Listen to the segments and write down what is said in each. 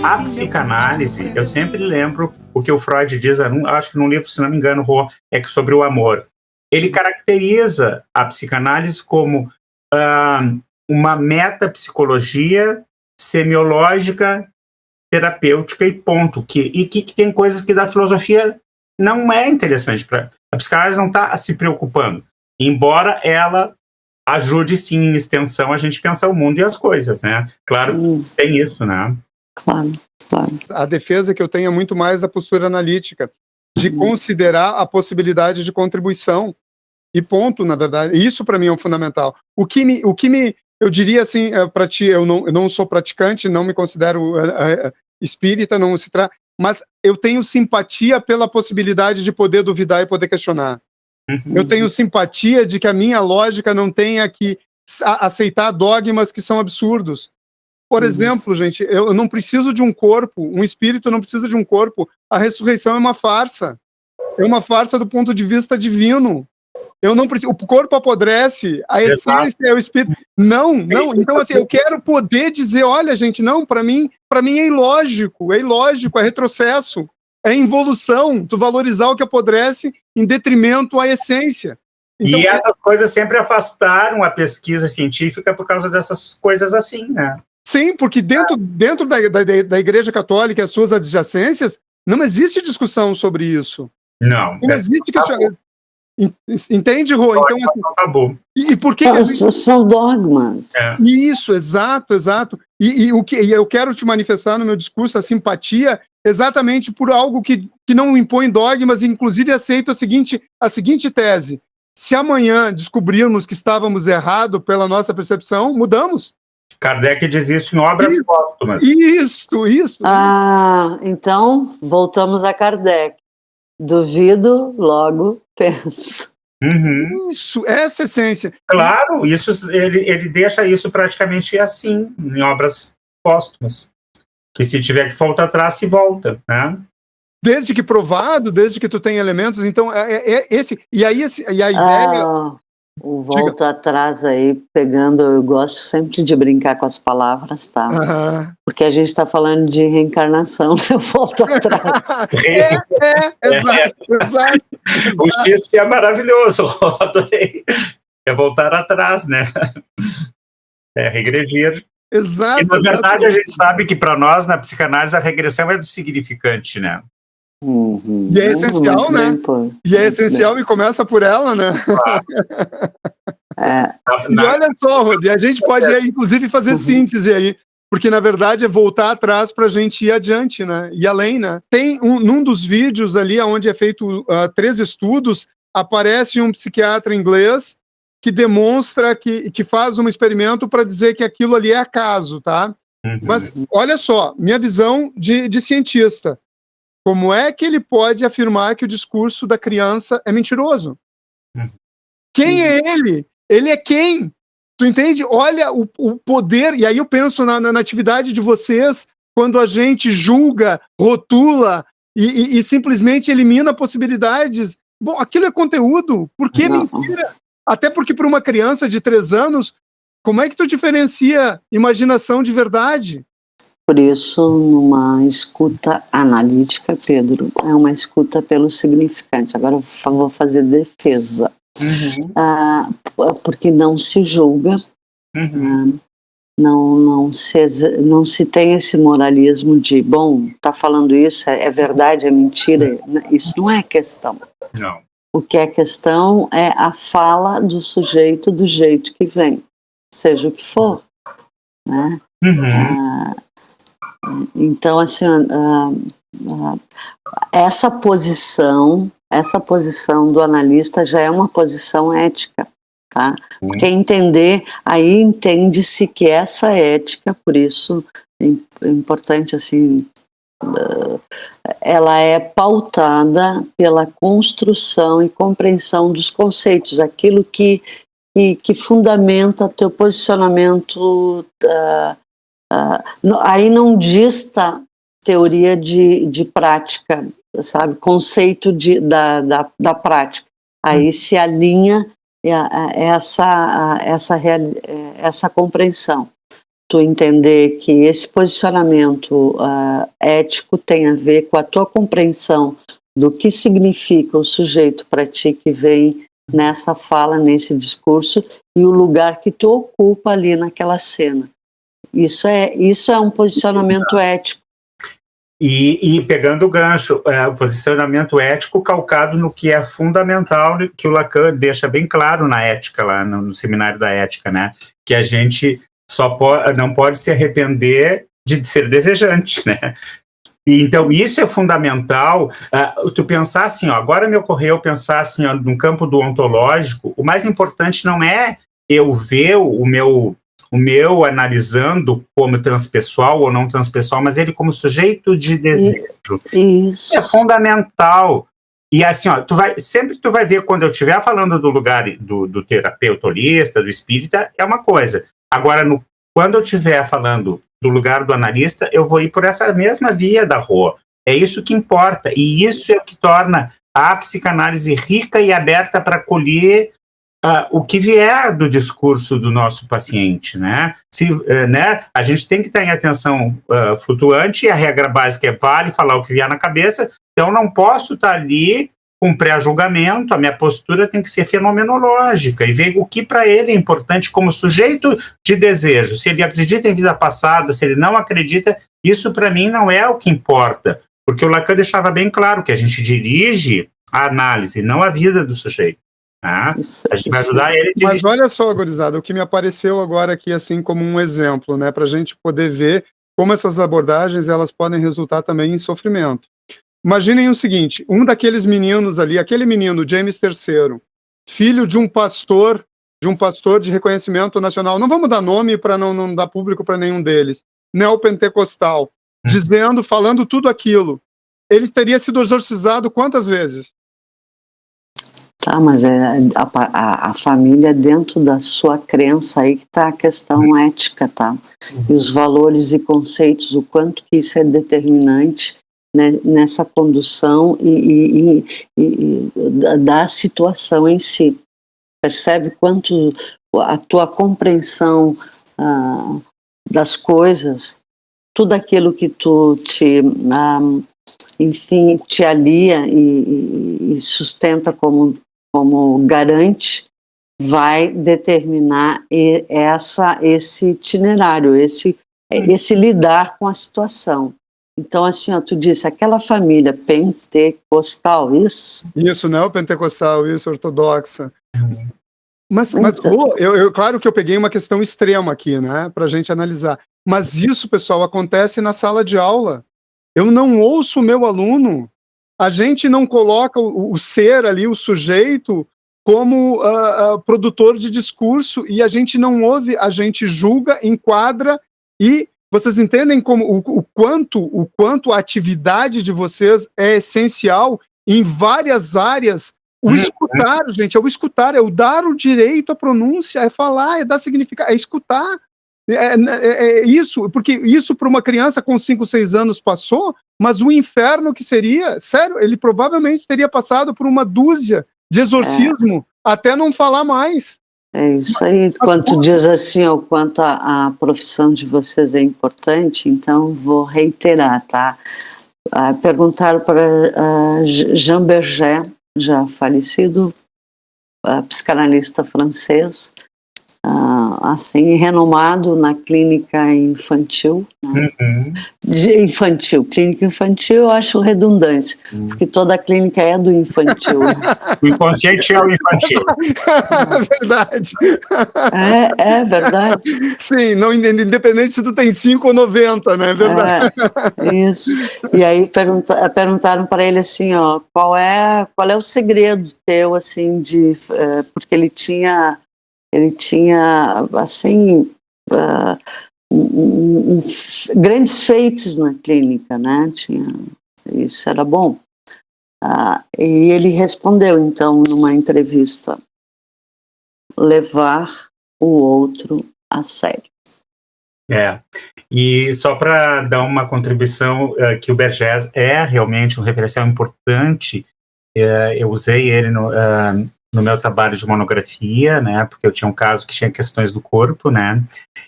A psicanálise, eu sempre lembro o que o Freud diz, acho que num livro, se não me engano, é que sobre o amor. Ele caracteriza a psicanálise como uma metapsicologia semiológica, terapêutica e ponto. E que tem coisas que da filosofia não é interessante. A psicanálise não está se preocupando, embora ela ajude sim, em extensão, a gente pensar o mundo e as coisas, né? Claro que tem isso, né? Claro, claro. A defesa que eu tenho é muito mais da postura analítica, de considerar a possibilidade de contribuição, e ponto, na verdade. Isso para mim é um fundamental. Eu diria assim, para ti, eu não sou praticante, não me considero espírita, não se trata, mas eu tenho simpatia pela possibilidade de poder duvidar e poder questionar. Eu tenho simpatia de que a minha lógica não tenha que aceitar dogmas que são absurdos. Por exemplo, gente, eu não preciso de um corpo, um espírito não precisa de um corpo. A ressurreição é uma farsa. É uma farsa do ponto de vista divino. Eu não preciso, o corpo apodrece, a essência é o espírito. Não. Então, assim, eu quero poder dizer, olha, gente, não, para mim é ilógico, é retrocesso, é involução, tu valorizar o que apodrece em detrimento à essência. Então, e essas coisas sempre afastaram a pesquisa científica por causa dessas coisas assim, né? Sim, porque dentro da Igreja Católica e as suas adjacências, não existe discussão sobre isso. Não existe questionamento. Entende, Rô? Então, assim, tá bom. E por que são dogmas. Isso, exato. E eu quero te manifestar no meu discurso a simpatia exatamente por algo que não impõe dogmas, e inclusive aceito a seguinte tese. Se amanhã descobrirmos que estávamos errados pela nossa percepção, mudamos. Kardec diz isso em Obras Póstumas. Isso. Então, voltamos a Kardec. Duvido, logo penso. Isso, essa essência. Claro, isso, ele deixa isso praticamente assim, em Obras Póstumas. Que se tiver que voltar atrás, se volta, né? Desde que provado, desde que tu tem elementos, então esse. E a ideia. O volta atrás aí, pegando, eu gosto sempre de brincar com as palavras, tá? Porque a gente está falando de reencarnação, eu volto atrás. Exato. O X que é maravilhoso, adorei. É voltar atrás, né? É regredir. Exato. E, na verdade, a gente sabe que, para nós, na psicanálise, a regressão é do significante, né? E é essencial, né? E é essencial e começa por ela, né? E olha só, Rodi, a gente pode, inclusive, fazer síntese aí, porque, na verdade, é voltar atrás para a gente ir adiante, né? E além, né? Tem num dos vídeos ali, onde é feito 3 estudos, aparece um psiquiatra inglês que demonstra que faz um experimento para dizer que aquilo ali é acaso, tá? Mas, olha só, minha visão de cientista. Como é que ele pode afirmar que o discurso da criança é mentiroso? Quem é ele? Ele é quem? Tu entende? Olha o poder, e aí eu penso na atividade de vocês, quando a gente julga, rotula e simplesmente elimina possibilidades. Bom, aquilo é conteúdo. Por que mentira? Até porque para uma criança de 3 anos, como é que tu diferencia imaginação de verdade? Por isso, numa escuta analítica, Pedro, é uma escuta pelo significante. Agora eu vou fazer defesa. Porque não se julga, não se tem esse moralismo de, bom, tá falando isso, é verdade, é mentira. Isso não é questão. Não. O que é questão é a fala do sujeito do jeito que vem, seja o que for, né? Então, assim, essa posição do analista já é uma posição ética, tá? Porque aí entende-se que essa ética, por isso é importante, assim, ela é pautada pela construção e compreensão dos conceitos, aquilo que fundamenta teu posicionamento. Aí não dista teoria de prática, sabe? Conceito da prática. Aí se alinha essa compreensão. tu entender que esse posicionamento ético tem a ver com a tua compreensão do que significa o sujeito para ti que vem nessa fala, nesse discurso, e o lugar que tu ocupa ali naquela cena. Isso é um posicionamento ético. E pegando o gancho, o posicionamento ético calcado no que é fundamental, que o Lacan deixa bem claro na ética, lá no seminário da ética, né? Que a gente não pode se arrepender de ser desejante, né? Então, isso é fundamental. Tu pensar assim, agora me ocorreu pensar assim, no campo do ontológico, o mais importante não é eu ver o meu analisando como transpessoal ou não transpessoal, mas ele como sujeito de desejo. Isso. É fundamental. E assim, sempre tu vai ver, quando eu estiver falando do lugar do terapeuta holista, do espírita, é uma coisa. Agora, quando eu estiver falando do lugar do analista, eu vou ir por essa mesma via da rua. É isso que importa. E isso é o que torna a psicanálise rica e aberta para acolher o que vier do discurso do nosso paciente, né? Né? A gente tem que estar em atenção flutuante, e a regra básica é vale falar o que vier na cabeça, então não posso estar ali com pré-julgamento, a minha postura tem que ser fenomenológica e ver o que para ele é importante como sujeito de desejo. Se ele acredita em vida passada, se ele não acredita, isso para mim não é o que importa, porque o Lacan deixava bem claro que a gente dirige a análise, não a vida do sujeito. A gente vai ajudar ele a dirigir. Mas olha só, gurizada, o que me apareceu agora aqui assim como um exemplo, né, para a gente poder ver como essas abordagens elas podem resultar também em sofrimento. Imaginem o seguinte, um daqueles meninos ali, aquele menino, James III, filho de um pastor de reconhecimento nacional, não vamos dar nome para não dar público para nenhum deles, neopentecostal, falando tudo aquilo, ele teria sido exorcizado quantas vezes? Tá, mas a família dentro da sua crença aí que está a questão ética, tá? E os valores e conceitos, o quanto que isso é determinante, né, nessa condução e da situação em si. Percebe quanto a tua compreensão das coisas, tudo aquilo que tu te alia e sustenta como garante, vai determinar esse itinerário, esse lidar com a situação. Então, assim, tu disse, aquela família pentecostal, isso? Isso, neopentecostal, isso, ortodoxa. Mas Então, claro que eu peguei uma questão extrema aqui, né, para a gente analisar. Mas isso, pessoal, acontece na sala de aula. Eu não ouço o meu aluno. A gente não coloca o ser ali, o sujeito, como produtor de discurso, e a gente não ouve, a gente julga, enquadra, e vocês entendem como o quanto a atividade de vocês é essencial em várias áreas. O escutar, gente, é o escutar, é o dar o direito à pronúncia, é falar, é dar significado, é escutar. É isso, porque isso para uma criança com 5, 6 anos passou, mas o inferno que seria, sério, ele provavelmente teria passado por uma dúzia de exorcismo até não falar mais. É isso aí. Quando tu diz assim, o quanto a profissão de vocês é importante, então vou reiterar, tá? Perguntaram para Jean Berger, já falecido, psicanalista francês, assim, renomado na clínica infantil, né? Clínica infantil eu acho redundância, porque toda a clínica é do infantil. O inconsciente é o infantil. Verdade. É verdade. Sim, não, independente se tu tem 5 ou 90, né? É verdade. Isso. E aí perguntaram para ele assim, qual é o segredo teu, assim, porque ele tinha assim, grandes feitos na clínica, né? Isso era bom. E ele respondeu, então, numa entrevista, levar o outro a sério. E só para dar uma contribuição, que o Berger é realmente um referencial importante, eu usei ele no meu trabalho de monografia, né, porque eu tinha um caso que tinha questões do corpo, né,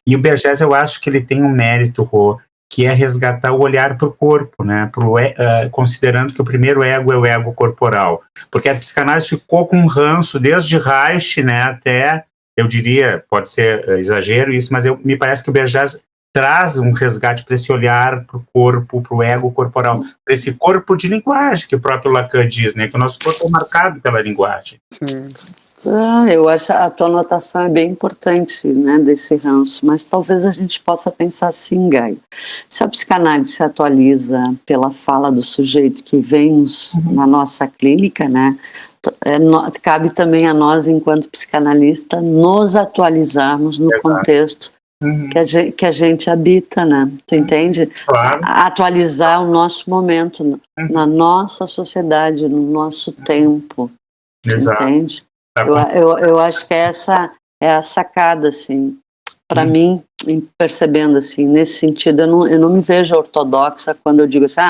e o Bergès, eu acho que ele tem um mérito, Rô, que é resgatar o olhar para o corpo, né, considerando que o primeiro ego é o ego corporal, porque a psicanálise ficou com um ranço desde Reich, né, até, eu diria, pode ser exagero isso, mas me parece que o Bergès traz um resgate para esse olhar para o corpo, para o ego corporal, para esse corpo de linguagem que o próprio Lacan diz, né, que o nosso corpo é marcado pela linguagem. Sim. Eu acho a tua anotação é bem importante, né, desse ranço, mas talvez a gente possa pensar assim, Gai. Se a psicanálise se atualiza pela fala do sujeito que vem na nossa clínica, né, cabe também a nós, enquanto psicanalista, nos atualizarmos no contexto que a gente habita, né? Tu entende? Claro. Atualizar o nosso momento, na nossa sociedade, no nosso tempo. Exato. Entende? Eu acho que essa é a sacada, assim, para mim, percebendo assim, nesse sentido, eu não me vejo ortodoxa quando eu digo assim,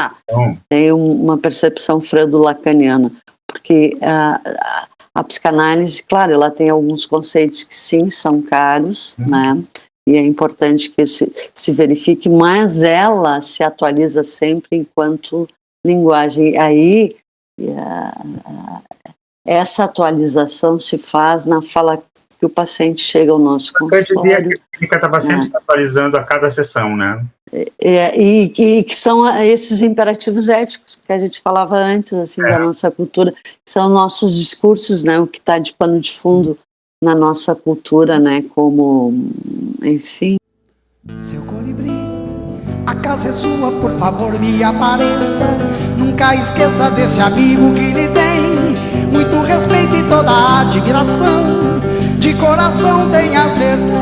tenho uma percepção freudo-lacaniana, porque a psicanálise, claro, ela tem alguns conceitos que sim são caros, né? E é importante que se verifique, mas ela se atualiza sempre enquanto linguagem. E aí, essa atualização se faz na fala que o paciente chega ao nosso consultório. Eu dizia que a clínica estava sempre se atualizando a cada sessão, né? E que são esses imperativos éticos que a gente falava antes, assim, da nossa cultura, que são nossos discursos, né? O que está de pano de fundo na nossa cultura, né, como, enfim. Seu colibri, a casa é sua, por favor me apareça. Nunca esqueça desse amigo que lhe tem muito respeito e toda a admiração. De coração tenha certeza